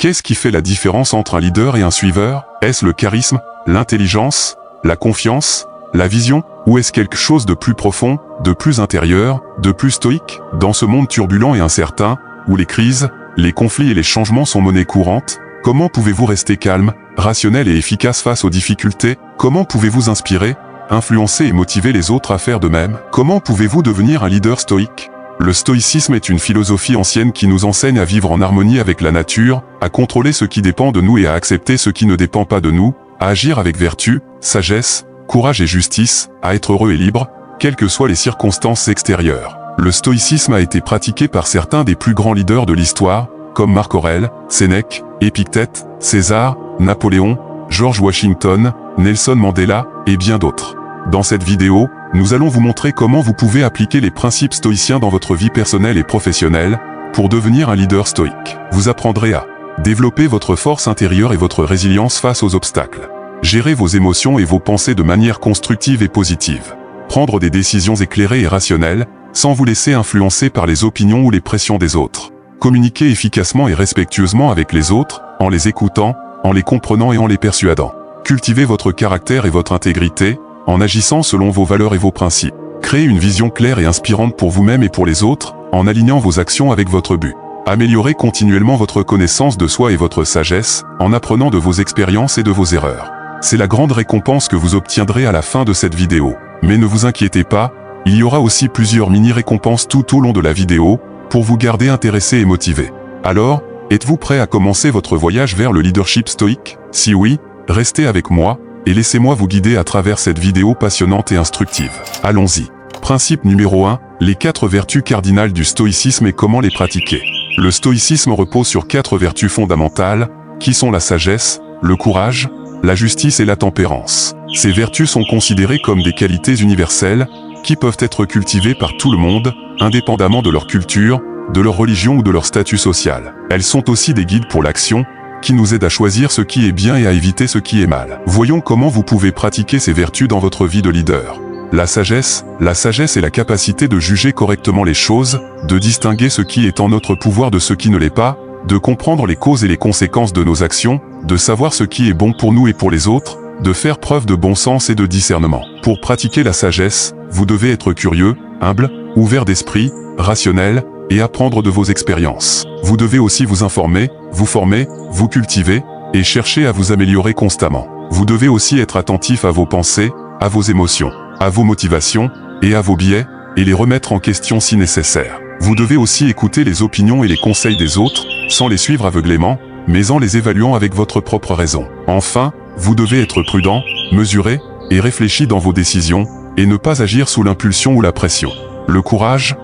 Qu'est-ce qui fait la différence entre un leader et un suiveur? Est-ce le charisme, l'intelligence, la confiance, la vision? Ou est-ce quelque chose de plus profond, de plus intérieur, de plus stoïque? Dans ce monde turbulent et incertain, où les crises, les conflits et les changements sont monnaie courante, comment pouvez-vous rester calme, rationnel et efficace face aux difficultés? Comment pouvez-vous inspirer, influencer et motiver les autres à faire de même? Comment pouvez-vous devenir un leader stoïque? Le stoïcisme est une philosophie ancienne qui nous enseigne à vivre en harmonie avec la nature, à contrôler ce qui dépend de nous et à accepter ce qui ne dépend pas de nous, à agir avec vertu, sagesse, courage et justice, à être heureux et libre, quelles que soient les circonstances extérieures. Le stoïcisme a été pratiqué par certains des plus grands leaders de l'histoire, comme Marc Aurèle, Sénèque, Épictète, César, Napoléon, George Washington, Nelson Mandela, et bien d'autres. Dans cette vidéo, nous allons vous montrer comment vous pouvez appliquer les principes stoïciens dans votre vie personnelle et professionnelle, pour devenir un leader stoïque. Vous apprendrez à développer votre force intérieure et votre résilience face aux obstacles. Gérer vos émotions et vos pensées de manière constructive et positive. Prendre des décisions éclairées et rationnelles, sans vous laisser influencer par les opinions ou les pressions des autres. Communiquer efficacement et respectueusement avec les autres, en les écoutant, en les comprenant et en les persuadant. Cultiver votre caractère et votre intégrité, en agissant selon vos valeurs et vos principes. Créer une vision claire et inspirante pour vous-même et pour les autres, en alignant vos actions avec votre but. Améliorer continuellement votre connaissance de soi et votre sagesse, en apprenant de vos expériences et de vos erreurs. C'est la grande récompense que vous obtiendrez à la fin de cette vidéo. Mais ne vous inquiétez pas, il y aura aussi plusieurs mini-récompenses tout au long de la vidéo, pour vous garder intéressé et motivé. Alors, êtes-vous prêt à commencer votre voyage vers le leadership stoïque? Si oui, restez avec moi, et laissez-moi vous guider à travers cette vidéo passionnante et instructive. Allons-y. Principe numéro 1, les 4 vertus cardinales du stoïcisme et comment les pratiquer. Le stoïcisme repose sur 4 vertus fondamentales, qui sont la sagesse, le courage, la justice et la tempérance. Ces vertus sont considérées comme des qualités universelles, qui peuvent être cultivées par tout le monde, indépendamment de leur culture, de leur religion ou de leur statut social. Elles sont aussi des guides pour l'action, qui nous aident à choisir ce qui est bien et à éviter ce qui est mal. Voyons comment vous pouvez pratiquer ces vertus dans votre vie de leader. La sagesse est la capacité de juger correctement les choses, de distinguer ce qui est en notre pouvoir de ce qui ne l'est pas, de comprendre les causes et les conséquences de nos actions, de savoir ce qui est bon pour nous et pour les autres, de faire preuve de bon sens et de discernement. Pour pratiquer la sagesse, vous devez être curieux, humble, ouvert d'esprit, rationnel, et apprendre de vos expériences. Vous devez aussi vous informer, vous former, vous cultiver, et chercher à vous améliorer constamment. Vous devez aussi être attentif à vos pensées, à vos émotions, à vos motivations, et à vos biais, et les remettre en question si nécessaire. Vous devez aussi écouter les opinions et les conseils des autres, sans les suivre aveuglément, mais en les évaluant avec votre propre raison. Enfin, vous devez être prudent, mesuré, et réfléchi dans vos décisions, et ne pas agir sous l'impulsion ou la pression. Le courage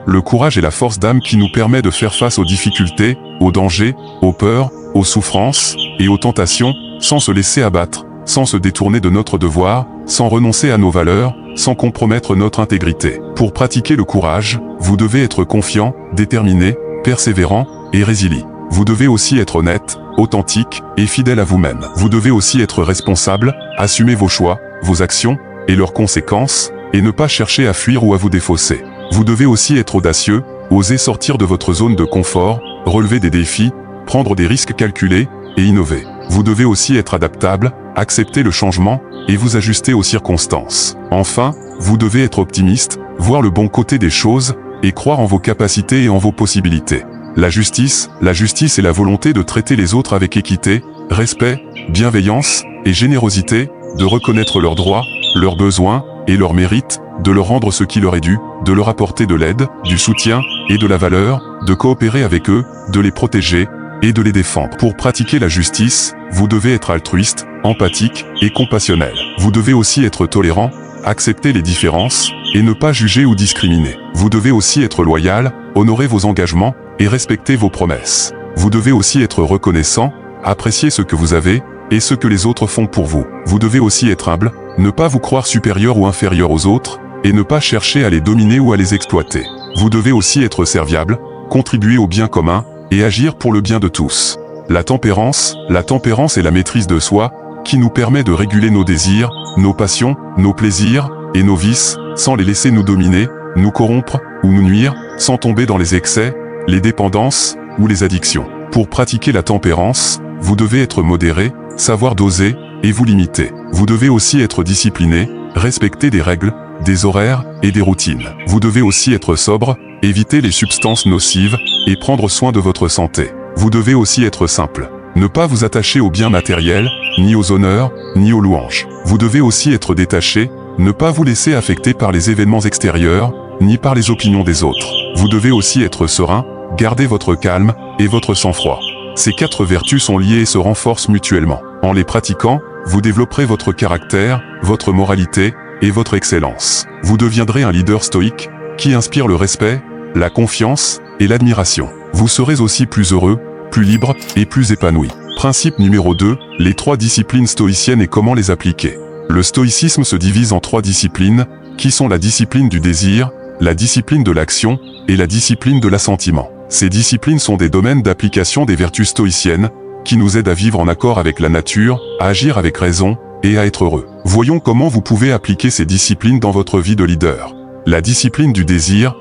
est la force d'âme qui nous permet de faire face aux difficultés, aux dangers, aux peurs, aux souffrances, et aux tentations, sans se laisser abattre, sans se détourner de notre devoir, sans renoncer à nos valeurs, sans compromettre notre intégrité. Pour pratiquer le courage, vous devez être confiant, déterminé, persévérant, et résilient. Vous devez aussi être honnête, authentique, et fidèle à vous-même. Vous devez aussi être responsable, assumer vos choix, vos actions, et leurs conséquences, et ne pas chercher à fuir ou à vous défausser. Vous devez aussi être audacieux, oser sortir de votre zone de confort, relever des défis, prendre des risques calculés, et innover. Vous devez aussi être adaptable, accepter le changement, et vous ajuster aux circonstances. Enfin, vous devez être optimiste, voir le bon côté des choses, et croire en vos capacités et en vos possibilités. La justice est la volonté de traiter les autres avec équité, respect, bienveillance, et générosité, de reconnaître leurs droits, leurs besoins, et leurs mérites, de leur rendre ce qui leur est dû, de leur apporter de l'aide, du soutien, et de la valeur, de coopérer avec eux, de les protéger, et de les défendre. Pour pratiquer la justice, vous devez être altruiste, empathique, et compassionnel. Vous devez aussi être tolérant, accepter les différences, et ne pas juger ou discriminer. Vous devez aussi être loyal, honorer vos engagements, et respecter vos promesses. Vous devez aussi être reconnaissant, apprécier ce que vous avez, et ce que les autres font pour vous. Vous devez aussi être humble, ne pas vous croire supérieur ou inférieur aux autres, et ne pas chercher à les dominer ou à les exploiter. Vous devez aussi être serviable, contribuer au bien commun, et agir pour le bien de tous. La tempérance est la maîtrise de soi, qui nous permet de réguler nos désirs, nos passions, nos plaisirs, et nos vices, sans les laisser nous dominer, nous corrompre, ou nous nuire, sans tomber dans les excès, les dépendances, ou les addictions. Pour pratiquer la tempérance, vous devez être modéré, savoir doser, et vous limiter. Vous devez aussi être discipliné, respecter des règles, des horaires et des routines. Vous devez aussi être sobre, éviter les substances nocives, et prendre soin de votre santé. Vous devez aussi être simple. Ne pas vous attacher aux biens matériels, ni aux honneurs, ni aux louanges. Vous devez aussi être détaché, ne pas vous laisser affecter par les événements extérieurs, ni par les opinions des autres. Vous devez aussi être serein, garder votre calme et votre sang-froid. Ces 4 vertus sont liées et se renforcent mutuellement. En les pratiquant, vous développerez votre caractère, votre moralité et votre excellence. Vous deviendrez un leader stoïque qui inspire le respect, la confiance et l'admiration. Vous serez aussi plus heureux, plus libre et plus épanoui. Principe numéro 2, les 3 disciplines stoïciennes et comment les appliquer. Le stoïcisme se divise en 3 disciplines, qui sont la discipline du désir, la discipline de l'action et la discipline de l'assentiment. Ces disciplines sont des domaines d'application des vertus stoïciennes, qui nous aident à vivre en accord avec la nature, à agir avec raison et à être heureux. Voyons comment vous pouvez appliquer ces disciplines dans votre vie de leader. La discipline du désir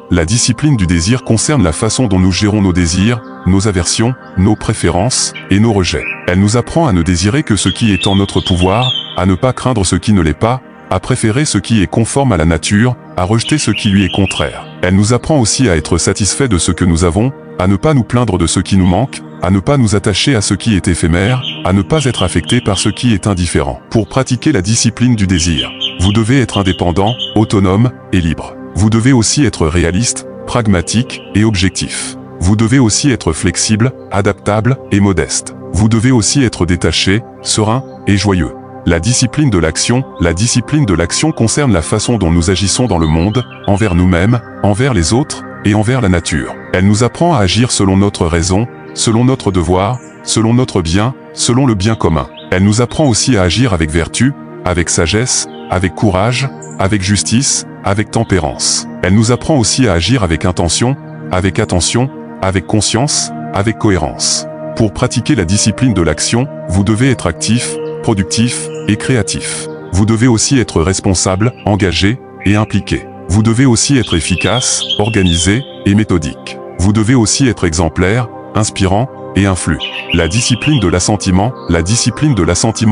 concerne la façon dont nous gérons nos désirs, nos aversions, nos préférences et nos rejets. Elle nous apprend à ne désirer que ce qui est en notre pouvoir, à ne pas craindre ce qui ne l'est pas, à préférer ce qui est conforme à la nature, à rejeter ce qui lui est contraire. Elle nous apprend aussi à être satisfait de ce que nous avons, à ne pas nous plaindre de ce qui nous manque, à ne pas nous attacher à ce qui est éphémère, à ne pas être affecté par ce qui est indifférent. Pour pratiquer la discipline du désir, vous devez être indépendant, autonome et libre. Vous devez aussi être réaliste, pragmatique et objectif. Vous devez aussi être flexible, adaptable et modeste. Vous devez aussi être détaché, serein et joyeux. La discipline de l'action concerne la façon dont nous agissons dans le monde, envers nous-mêmes, envers les autres et envers la nature. Elle nous apprend à agir selon notre raison, selon notre devoir, selon notre bien, selon le bien commun. Elle nous apprend aussi à agir avec vertu, avec sagesse, avec courage, avec justice, avec tempérance. Elle nous apprend aussi à agir avec intention, avec attention, avec conscience, avec cohérence. Pour pratiquer la discipline de l'action, vous devez être actif, productif et créatif. Vous devez aussi être responsable, engagé et impliqué. Vous devez aussi être efficace, organisé et méthodique. Vous devez aussi être exemplaire, inspirant et influent. La discipline de l'assentiment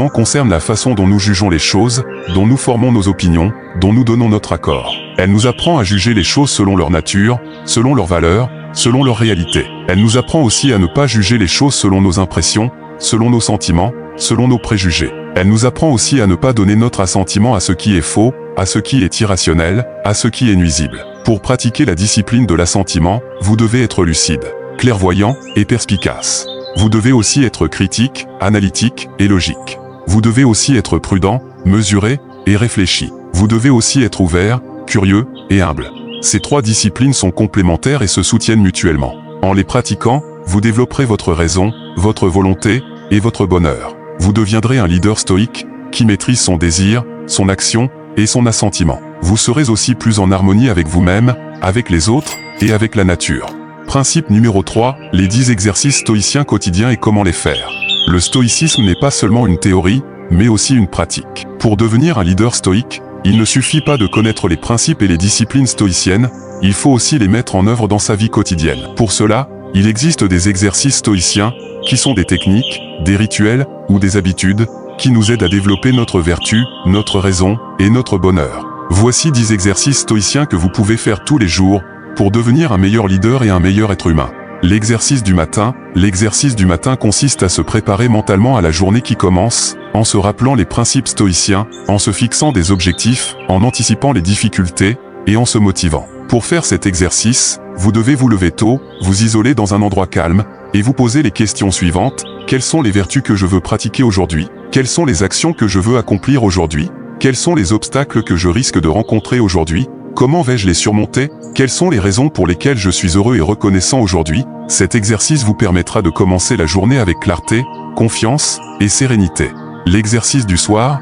concerne la façon dont nous jugeons les choses, dont nous formons nos opinions, dont nous donnons notre accord. Elle nous apprend à juger les choses selon leur nature, selon leurs valeurs, selon leur réalité. Elle nous apprend aussi à ne pas juger les choses selon nos impressions, selon nos sentiments, selon nos préjugés. Elle nous apprend aussi à ne pas donner notre assentiment à ce qui est faux, à ce qui est irrationnel, à ce qui est nuisible. Pour pratiquer la discipline de l'assentiment, vous devez être lucide, clairvoyant et perspicace. Vous devez aussi être critique, analytique et logique. Vous devez aussi être prudent, mesuré et réfléchi. Vous devez aussi être ouvert, curieux et humble. Ces 3 disciplines sont complémentaires et se soutiennent mutuellement. En les pratiquant, vous développerez votre raison, votre volonté et votre bonheur. Vous deviendrez un leader stoïque qui maîtrise son désir, son action et son assentiment. Vous serez aussi plus en harmonie avec vous-même, avec les autres et avec la nature. Principe numéro 3, les 10 exercices stoïciens quotidiens et comment les faire. Le stoïcisme n'est pas seulement une théorie, mais aussi une pratique. Pour devenir un leader stoïque, il ne suffit pas de connaître les principes et les disciplines stoïciennes, il faut aussi les mettre en œuvre dans sa vie quotidienne. Pour cela, il existe des exercices stoïciens, qui sont des techniques, des rituels ou des habitudes, qui nous aident à développer notre vertu, notre raison et notre bonheur. Voici 10 exercices stoïciens que vous pouvez faire tous les jours, pour devenir un meilleur leader et un meilleur être humain. L'exercice du matin consiste à se préparer mentalement à la journée qui commence, en se rappelant les principes stoïciens, en se fixant des objectifs, en anticipant les difficultés, et en se motivant. Pour faire cet exercice, vous devez vous lever tôt, vous isoler dans un endroit calme, et vous poser les questions suivantes. Quelles sont les vertus que je veux pratiquer aujourd'hui? Quelles sont les actions que je veux accomplir aujourd'hui? Quels sont les obstacles que je risque de rencontrer aujourd'hui? Comment vais-je les surmonter? Quelles sont les raisons pour lesquelles je suis heureux et reconnaissant aujourd'hui? Cet exercice vous permettra de commencer la journée avec clarté, confiance et sérénité. L'exercice du soir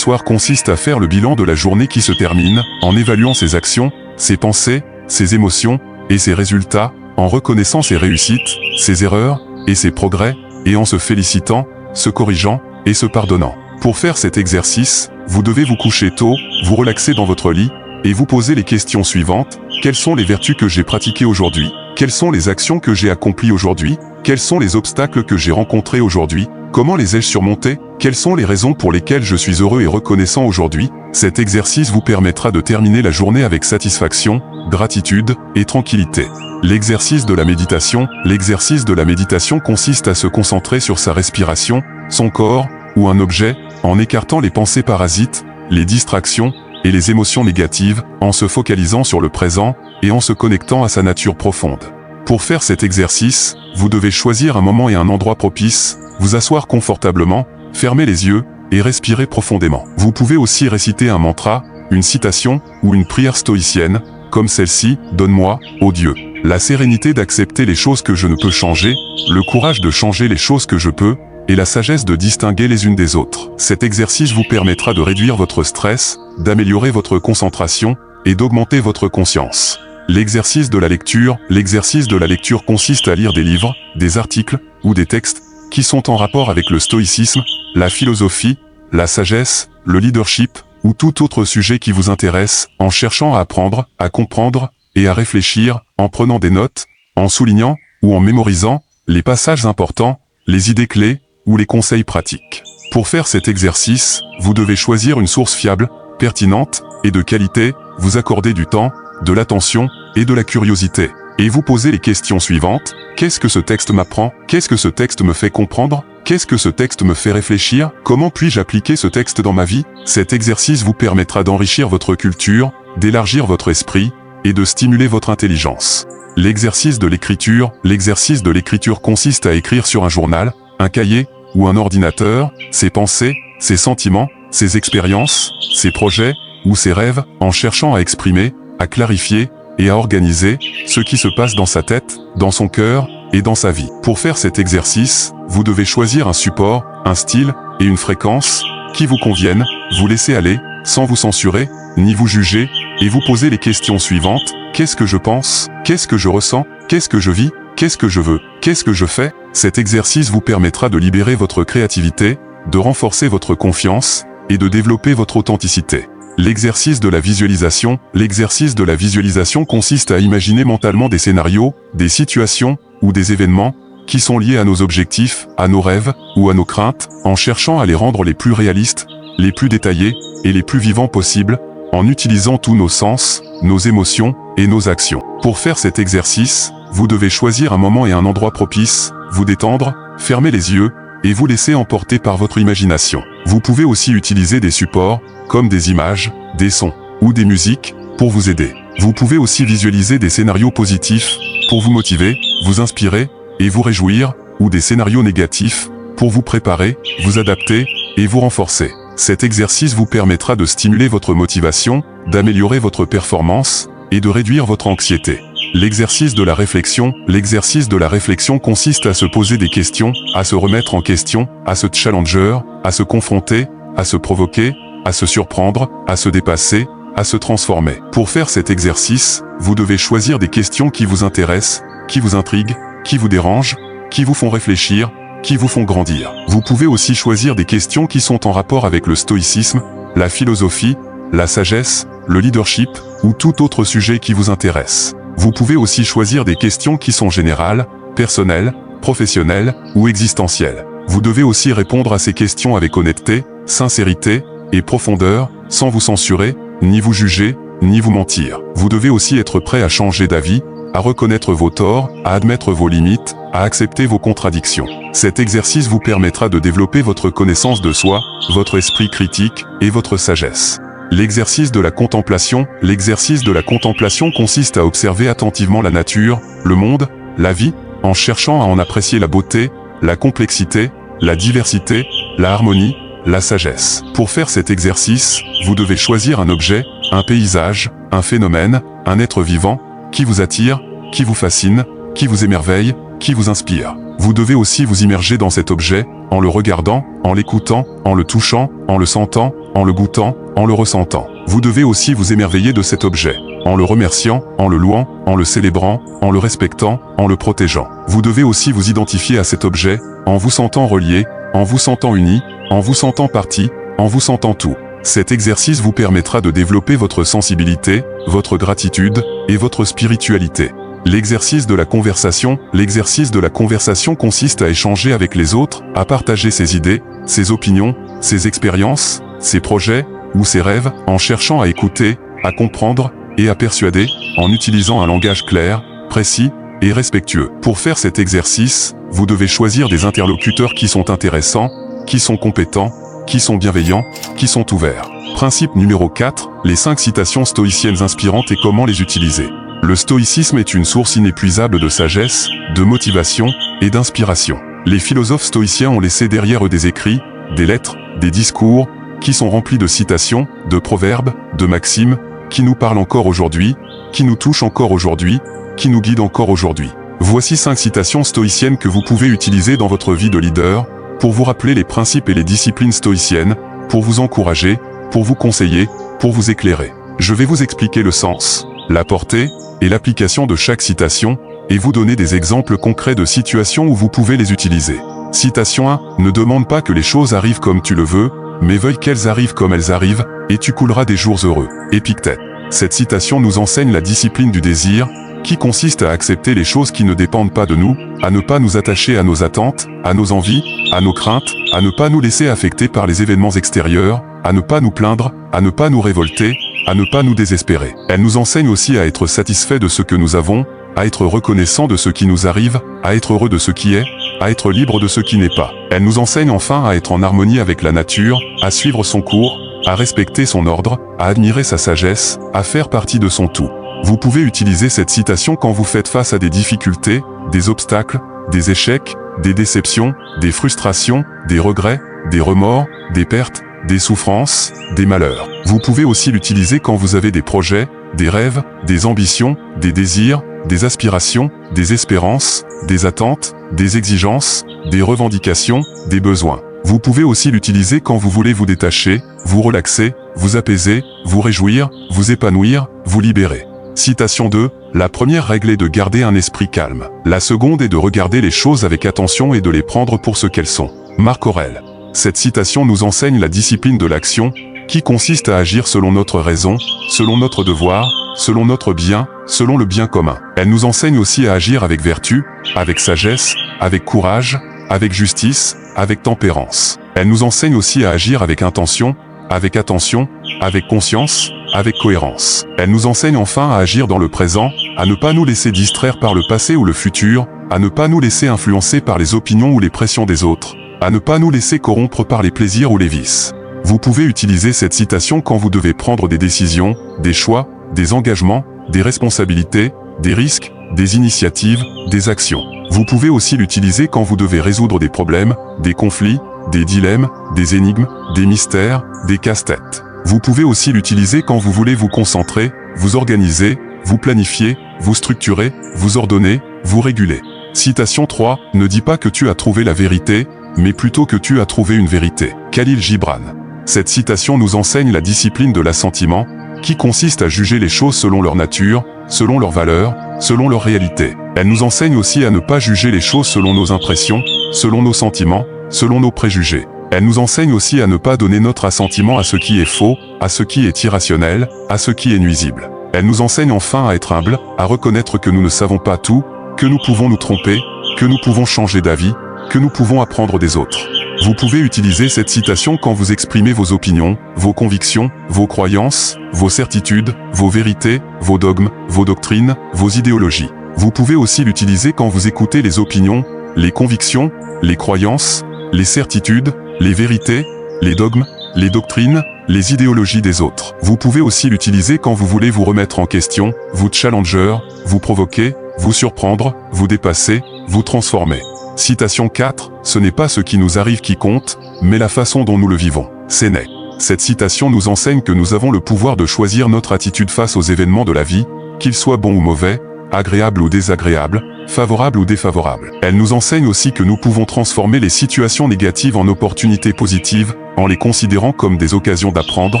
consiste à faire le bilan de la journée qui se termine, en évaluant ses actions, ses pensées, ses émotions et ses résultats, en reconnaissant ses réussites, ses erreurs et ses progrès, et en se félicitant, se corrigeant et se pardonnant. Pour faire cet exercice, vous devez vous coucher tôt, vous relaxer dans votre lit, et vous poser les questions suivantes. Quelles sont les vertus que j'ai pratiquées aujourd'hui? Quelles sont les actions que j'ai accomplies aujourd'hui? Quels sont les obstacles que j'ai rencontrés aujourd'hui? Comment les ai-je surmontés? Quelles sont les raisons pour lesquelles je suis heureux et reconnaissant aujourd'hui? Cet exercice vous permettra de terminer la journée avec satisfaction, gratitude et tranquillité. L'exercice de la méditation. L'exercice de la méditation consiste à se concentrer sur sa respiration, son corps ou un objet, en écartant les pensées parasites, les distractions et les émotions négatives, en se focalisant sur le présent et en se connectant à sa nature profonde. Pour faire cet exercice, vous devez choisir un moment et un endroit propice, vous asseoir confortablement, fermer les yeux et respirer profondément. Vous pouvez aussi réciter un mantra, une citation ou une prière stoïcienne, comme celle-ci: donne-moi, ô Dieu, la sérénité d'accepter les choses que je ne peux changer, le courage de changer les choses que je peux, et la sagesse de distinguer les unes des autres. Cet exercice vous permettra de réduire votre stress, d'améliorer votre concentration et d'augmenter votre conscience. L'exercice de la lecture. L'exercice de la lecture consiste à lire des livres, des articles ou des textes qui sont en rapport avec le stoïcisme, la philosophie, la sagesse, le leadership ou tout autre sujet qui vous intéresse, en cherchant à apprendre, à comprendre et à réfléchir, en prenant des notes, en soulignant ou en mémorisant les passages importants, les idées clés ou les conseils pratiques. Pour faire cet exercice, vous devez choisir une source fiable, pertinente et de qualité, vous accorder du temps, de l'attention et de la curiosité. Et vous posez les questions suivantes. Qu'est-ce que ce texte m'apprend? Qu'est-ce que ce texte me fait comprendre? Qu'est-ce que ce texte me fait réfléchir? Comment puis-je appliquer ce texte dans ma vie? Cet exercice vous permettra d'enrichir votre culture, d'élargir votre esprit et de stimuler votre intelligence. L'exercice de l'écriture. L'exercice de l'écriture consiste à écrire sur un journal, un cahier ou un ordinateur, ses pensées, ses sentiments, ses expériences, ses projets ou ses rêves, en cherchant à exprimer, à clarifier et à organiser ce qui se passe dans sa tête, dans son cœur et dans sa vie. Pour faire cet exercice, vous devez choisir un support, un style et une fréquence qui vous conviennent, vous laisser aller, sans vous censurer, ni vous juger, et vous poser les questions suivantes. Qu'est-ce que je pense? Qu'est-ce que je ressens? Qu'est-ce que je vis? Qu'est-ce que je veux? Qu'est-ce que je fais? Cet exercice vous permettra de libérer votre créativité, de renforcer votre confiance et de développer votre authenticité. L'exercice de la visualisation. L'exercice de la visualisation consiste à imaginer mentalement des scénarios, des situations ou des événements qui sont liés à nos objectifs, à nos rêves ou à nos craintes, en cherchant à les rendre les plus réalistes, les plus détaillés et les plus vivants possibles, en utilisant tous nos sens, nos émotions et nos actions. Pour faire cet exercice, vous devez choisir un moment et un endroit propice, vous détendre, fermer les yeux et vous laisser emporter par votre imagination. Vous pouvez aussi utiliser des supports, comme des images, des sons ou des musiques, pour vous aider. Vous pouvez aussi visualiser des scénarios positifs, pour vous motiver, vous inspirer et vous réjouir, ou des scénarios négatifs, pour vous préparer, vous adapter et vous renforcer. Cet exercice vous permettra de stimuler votre motivation, d'améliorer votre performance et de réduire votre anxiété. L'exercice de la réflexion. L'exercice de la réflexion consiste à se poser des questions, à se remettre en question, à se challenger, à se confronter, à se provoquer, à se surprendre, à se dépasser, à se transformer. Pour faire cet exercice, vous devez choisir des questions qui vous intéressent, qui vous intriguent, qui vous dérangent, qui vous font réfléchir, qui vous font grandir. Vous pouvez aussi choisir des questions qui sont en rapport avec le stoïcisme, la philosophie, la sagesse, le leadership ou tout autre sujet qui vous intéresse. Vous pouvez aussi choisir des questions qui sont générales, personnelles, professionnelles ou existentielles. Vous devez aussi répondre à ces questions avec honnêteté, sincérité et profondeur, sans vous censurer, ni vous juger, ni vous mentir. Vous devez aussi être prêt à changer d'avis, à reconnaître vos torts, à admettre vos limites, à accepter vos contradictions. Cet exercice vous permettra de développer votre connaissance de soi, votre esprit critique et votre sagesse. L'exercice de la contemplation. L'exercice de la contemplation consiste à observer attentivement la nature, le monde, la vie, en cherchant à en apprécier la beauté, la complexité, la diversité, la harmonie, la sagesse. Pour faire cet exercice, vous devez choisir un objet, un paysage, un phénomène, un être vivant, qui vous attire, qui vous fascine, qui vous émerveille, qui vous inspire. Vous devez aussi vous immerger dans cet objet, en le regardant, en l'écoutant, en le touchant, en le sentant, en le goûtant, en le ressentant. Vous devez aussi vous émerveiller de cet objet, en le remerciant, en le louant, en le célébrant, en le respectant, en le protégeant. Vous devez aussi vous identifier à cet objet, en vous sentant relié, en vous sentant uni, en vous sentant partie, en vous sentant tout. Cet exercice vous permettra de développer votre sensibilité, votre gratitude et votre spiritualité. L'exercice de la conversation. L'exercice de la conversation consiste à échanger avec les autres, à partager ses idées, ses opinions, ses expériences, ses projets ou ses rêves, en cherchant à écouter, à comprendre et à persuader, en utilisant un langage clair, précis et respectueux. Pour faire cet exercice, vous devez choisir des interlocuteurs qui sont intéressants, qui sont compétents, qui sont bienveillants, qui sont ouverts. Principe numéro 4, les 5 citations stoïciennes inspirantes et comment les utiliser. Le stoïcisme est une source inépuisable de sagesse, de motivation et d'inspiration. Les philosophes stoïciens ont laissé derrière eux des écrits, des lettres, des discours, qui sont remplis de citations, de proverbes, de maximes, qui nous parlent encore aujourd'hui, qui nous touchent encore aujourd'hui, qui nous guident encore aujourd'hui. Voici 5 citations stoïciennes que vous pouvez utiliser dans votre vie de leader, pour vous rappeler les principes et les disciplines stoïciennes, pour vous encourager, pour vous conseiller, pour vous éclairer. Je vais vous expliquer le sens, la portée et l'application de chaque citation, et vous donner des exemples concrets de situations où vous pouvez les utiliser. Citation 1. Ne demande pas que les choses arrivent comme tu le veux, mais veuille qu'elles arrivent comme elles arrivent, et tu couleras des jours heureux. Épictète. Cette citation nous enseigne la discipline du désir, qui consiste à accepter les choses qui ne dépendent pas de nous, à ne pas nous attacher à nos attentes, à nos envies, à nos craintes, à ne pas nous laisser affecter par les événements extérieurs, à ne pas nous plaindre, à ne pas nous révolter, à ne pas nous désespérer. Elle nous enseigne aussi à être satisfait de ce que nous avons, à être reconnaissant de ce qui nous arrive, à être heureux de ce qui est, à être libre de ce qui n'est pas. Elle nous enseigne enfin à être en harmonie avec la nature, à suivre son cours, à respecter son ordre, à admirer sa sagesse, à faire partie de son tout. Vous pouvez utiliser cette citation quand vous faites face à des difficultés, des obstacles, des échecs, des déceptions, des frustrations, des regrets, des remords, des pertes, des souffrances, des malheurs. Vous pouvez aussi l'utiliser quand vous avez des projets, des rêves, des ambitions, des désirs, des aspirations, des espérances, des attentes, des exigences, des revendications, des besoins. Vous pouvez aussi l'utiliser quand vous voulez vous détacher, vous relaxer, vous apaiser, vous réjouir, vous épanouir, vous libérer. Citation 2. La première règle est de garder un esprit calme. La seconde est de regarder les choses avec attention et de les prendre pour ce qu'elles sont. Marc Aurèle. Cette citation nous enseigne la discipline de l'action, qui consiste à agir selon notre raison, selon notre devoir, selon notre bien, selon le bien commun. Elle nous enseigne aussi à agir avec vertu, avec sagesse, avec courage, avec justice, avec tempérance. Elle nous enseigne aussi à agir avec intention, avec attention, avec conscience, avec cohérence. Elle nous enseigne enfin à agir dans le présent, à ne pas nous laisser distraire par le passé ou le futur, à ne pas nous laisser influencer par les opinions ou les pressions des autres, à ne pas nous laisser corrompre par les plaisirs ou les vices. Vous pouvez utiliser cette citation quand vous devez prendre des décisions, des choix, des engagements, des responsabilités, des risques, des initiatives, des actions. Vous pouvez aussi l'utiliser quand vous devez résoudre des problèmes, des conflits, des dilemmes, des énigmes, des mystères, des casse-têtes. Vous pouvez aussi l'utiliser quand vous voulez vous concentrer, vous organiser, vous planifier, vous structurer, vous ordonner, vous réguler. Citation 3. Ne dis pas que tu as trouvé la vérité, mais plutôt que tu as trouvé une vérité. Khalil Gibran. Cette citation nous enseigne la discipline de l'assentiment, qui consiste à juger les choses selon leur nature, selon leurs valeurs, selon leur réalité. Elle nous enseigne aussi à ne pas juger les choses selon nos impressions, selon nos sentiments, selon nos préjugés. Elle nous enseigne aussi à ne pas donner notre assentiment à ce qui est faux, à ce qui est irrationnel, à ce qui est nuisible. Elle nous enseigne enfin à être humble, à reconnaître que nous ne savons pas tout, que nous pouvons nous tromper, que nous pouvons changer d'avis, que nous pouvons apprendre des autres. Vous pouvez utiliser cette citation quand vous exprimez vos opinions, vos convictions, vos croyances, vos certitudes, vos vérités, vos dogmes, vos doctrines, vos idéologies. Vous pouvez aussi l'utiliser quand vous écoutez les opinions, les convictions, les croyances, les certitudes, les vérités, les dogmes, les doctrines, les idéologies des autres. Vous pouvez aussi l'utiliser quand vous voulez vous remettre en question, vous challenger, vous provoquer, vous surprendre, vous dépasser, vous transformer. Citation 4. Ce n'est pas ce qui nous arrive qui compte, mais la façon dont nous le vivons. Sénèque. Cette citation nous enseigne que nous avons le pouvoir de choisir notre attitude face aux événements de la vie, qu'ils soient bons ou mauvais, agréables ou désagréables, favorables ou défavorables. Elle nous enseigne aussi que nous pouvons transformer les situations négatives en opportunités positives, en les considérant comme des occasions d'apprendre,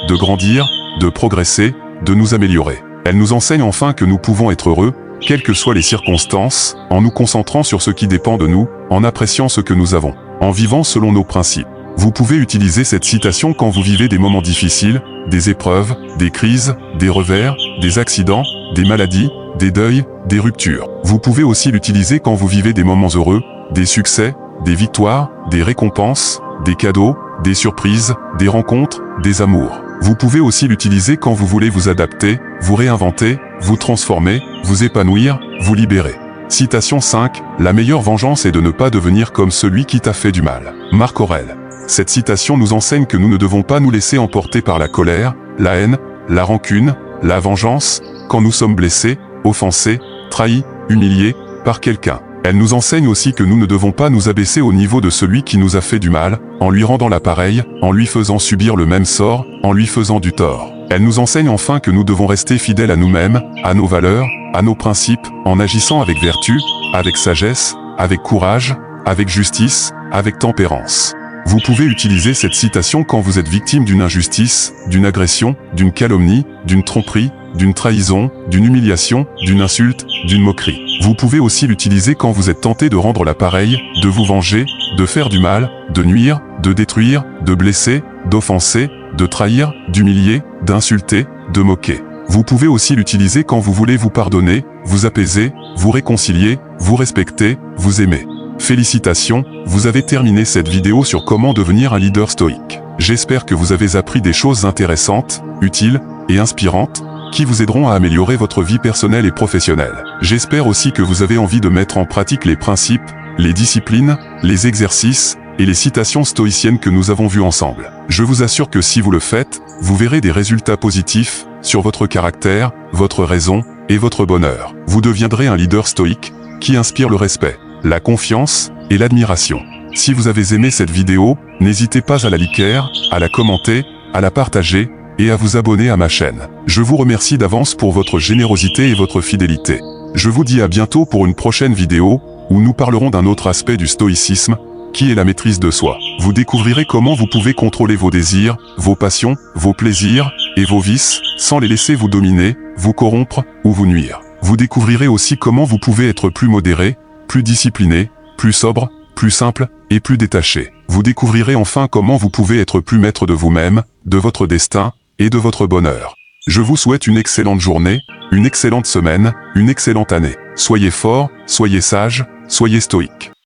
de grandir, de progresser, de nous améliorer. Elle nous enseigne enfin que nous pouvons être heureux, quelles que soient les circonstances, en nous concentrant sur ce qui dépend de nous, en appréciant ce que nous avons, en vivant selon nos principes. Vous pouvez utiliser cette citation quand vous vivez des moments difficiles, des épreuves, des crises, des revers, des accidents, des maladies, des deuils, des ruptures. Vous pouvez aussi l'utiliser quand vous vivez des moments heureux, des succès, des victoires, des récompenses, des cadeaux, des surprises, des rencontres, des amours. Vous pouvez aussi l'utiliser quand vous voulez vous adapter, vous réinventer, vous transformer, vous épanouir, vous libérer. Citation 5. La meilleure vengeance est de ne pas devenir comme celui qui t'a fait du mal. Marc Aurèle. Cette citation nous enseigne que nous ne devons pas nous laisser emporter par la colère, la haine, la rancune, la vengeance, quand nous sommes blessés, offensés, trahis, humiliés, par quelqu'un. Elle nous enseigne aussi que nous ne devons pas nous abaisser au niveau de celui qui nous a fait du mal, en lui rendant l'appareil, en lui faisant subir le même sort, en lui faisant du tort. Elle nous enseigne enfin que nous devons rester fidèles à nous-mêmes, à nos valeurs, à nos principes, en agissant avec vertu, avec sagesse, avec courage, avec justice, avec tempérance. Vous pouvez utiliser cette citation quand vous êtes victime d'une injustice, d'une agression, d'une calomnie, d'une tromperie, d'une trahison, d'une humiliation, d'une insulte, d'une moquerie. Vous pouvez aussi l'utiliser quand vous êtes tenté de rendre l'appareil, de vous venger, de faire du mal, de nuire, de détruire, de blesser, d'offenser, de trahir, d'humilier, d'insulter, de moquer. Vous pouvez aussi l'utiliser quand vous voulez vous pardonner, vous apaiser, vous réconcilier, vous respecter, vous aimer. Félicitations, vous avez terminé cette vidéo sur comment devenir un leader stoïque. J'espère que vous avez appris des choses intéressantes, utiles et inspirantes, qui vous aideront à améliorer votre vie personnelle et professionnelle. J'espère aussi que vous avez envie de mettre en pratique les principes, les disciplines, les exercices et les citations stoïciennes que nous avons vues ensemble. Je vous assure que si vous le faites, vous verrez des résultats positifs sur votre caractère, votre raison et votre bonheur. Vous deviendrez un leader stoïque qui inspire le respect, la confiance et l'admiration. Si vous avez aimé cette vidéo, n'hésitez pas à la liker, à la commenter, à la partager et à vous abonner à ma chaîne. Je vous remercie d'avance pour votre générosité et votre fidélité. Je vous dis à bientôt pour une prochaine vidéo, où nous parlerons d'un autre aspect du stoïcisme, qui est la maîtrise de soi. Vous découvrirez comment vous pouvez contrôler vos désirs, vos passions, vos plaisirs et vos vices, sans les laisser vous dominer, vous corrompre ou vous nuire. Vous découvrirez aussi comment vous pouvez être plus modéré, plus discipliné, plus sobre, plus simple et plus détaché. Vous découvrirez enfin comment vous pouvez être plus maître de vous-même, de votre destin et de votre bonheur. Je vous souhaite une excellente journée, une excellente semaine, une excellente année. Soyez forts, soyez sages, soyez stoïques.